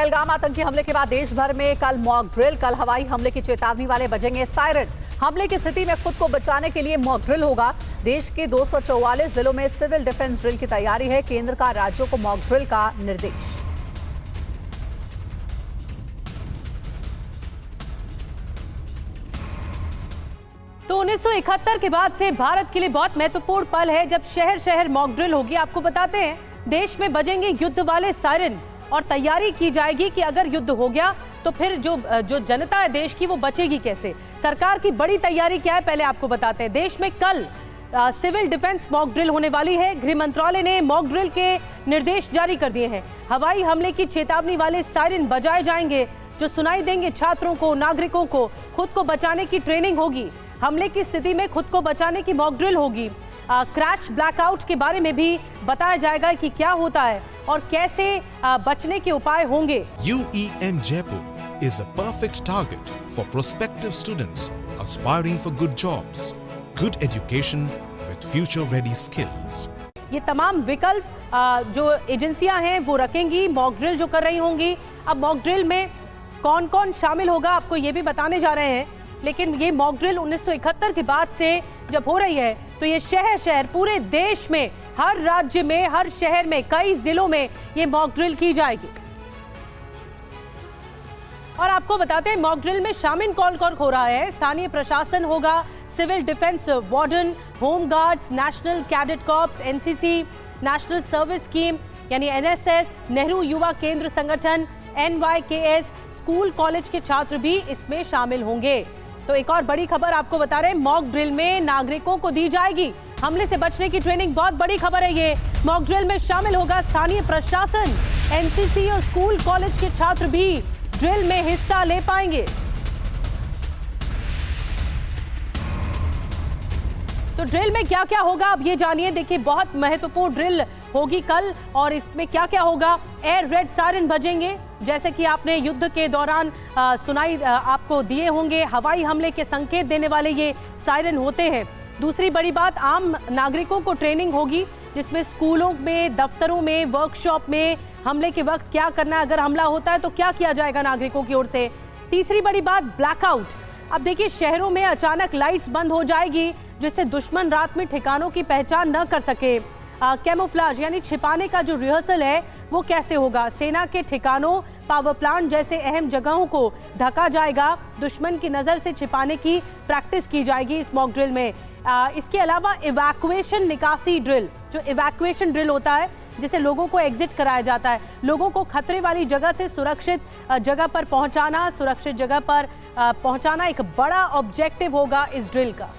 पहलगाम आतंकी हमले के बाद देश भर में कल मॉक ड्रिल, कल हवाई हमले की चेतावनी वाले बजेंगे सायरन। हमले की स्थिति में खुद को बचाने के लिए मॉक ड्रिल होगा। देश के 244 जिलों में सिविल डिफेंस ड्रिल की तैयारी है। केंद्र का राज्यों को मॉक ड्रिल का निर्देश। तो 1971 के बाद से भारत के लिए बहुत महत्वपूर्ण पल है जब शहर शहर मॉक ड्रिल होगी। आपको बताते हैं, देश में बजेंगे युद्ध वाले सायरन और तैयारी की जाएगी कि अगर युद्ध हो गया तो फिर जो जनता है देश की वो बचेगी कैसे। सरकार की बड़ी तैयारी क्या है पहले आपको बताते हैं। देश में कल सिविल डिफेंस मॉक ड्रिल होने वाली है। गृह मंत्रालय ने मॉक ड्रिल के निर्देश जारी कर दिए हैं। हवाई हमले की चेतावनी वाले सायरन बजाए जाएंगे जो सुनाई देंगे। छात्रों को, नागरिकों को खुद को बचाने की ट्रेनिंग होगी। हमले की स्थिति में खुद को बचाने की मॉक ड्रिल होगी। क्रैश ब्लैकआउट के बारे में भी बताया जाएगा कि क्या होता है और कैसे बचने के उपाय होंगे। UEM Jaipur is a perfect target for prospective students aspiring for good jobs, good education with future-ready skills. ये तमाम विकल्प जो एजेंसियां हैं वो रखेंगी, मॉक ड्रिल जो कर रही होंगी। अब मॉक ड्रिल में कौन कौन शामिल होगा आपको ये भी बताने जा रहे हैं। लेकिन ये मॉक ड्रिल 1971 के बाद से जब हो रही है तो ये शहर शहर पूरे देश में, हर राज्य में, हर शहर में, कई जिलों में ये मॉक ड्रिल की जाएगी। और आपको बताते हैं मॉक ड्रिल में शामिल कौन कौन हो रहा है। स्थानीय प्रशासन होगा, civil defence warden, home guards, national cadet corps, NCC, national service scheme यानी NSS, नेहरू युवा केंद्र संगठन, NYKS, स्कूल कॉलेज के छात्र भी इसमें शामिल होंगे। तो एक और बड़ी खबर आपको बता रहे हैं, मॉक ड्रिल में नागरिकों को दी जाएगी हमले से बचने की ट्रेनिंग। बहुत बड़ी खबर है ये। मॉक ड्रिल में शामिल होगा स्थानीय प्रशासन, NCC और स्कूल कॉलेज के छात्र भी ड्रिल में हिस्सा ले पाएंगे। तो ड्रिल में क्या क्या होगा आप ये जानिए। देखिए, बहुत महत्वपूर्ण ड्रिल होगी कल और इसमें क्या क्या होगा। एयर रेड सायरन बजेंगे जैसे कि आपने युद्ध के दौरान आपको दिए होंगे। हवाई हमले के संकेत देने वाले ये सायरन होते हैं। दूसरी बड़ी बात, आम नागरिकों को ट्रेनिंग होगी जिसमें स्कूलों में, दफ्तरों में, वर्कशॉप में हमले के वक्त क्या करना है, अगर हमला होता है तो क्या किया जाएगा नागरिकों की ओर से। तीसरी बड़ी बात, ब्लैकआउट। अब देखिए, शहरों में अचानक लाइट्स बंद हो जाएगी जिससे दुश्मन रात में ठिकानों की पहचान न कर सके। कैमोफ्लेज यानी छिपाने का जो रिहर्सल है वो कैसे होगा। सेना के ठिकानों, पावर प्लांट जैसे अहम जगहों को ढका जाएगा। दुश्मन की नजर से छिपाने की प्रैक्टिस की जाएगी इस मॉक ड्रिल में। इसके अलावा इवैक्यूएशन निकासी ड्रिल, जो इवैक्यूएशन ड्रिल होता है जिसे लोगों को एग्जिट कराया जाता है, लोगों को खतरे वाली जगह से सुरक्षित जगह पर पहुंचाना, सुरक्षित जगह पर पहुंचाना एक बड़ा ऑब्जेक्टिव होगा इस ड्रिल का।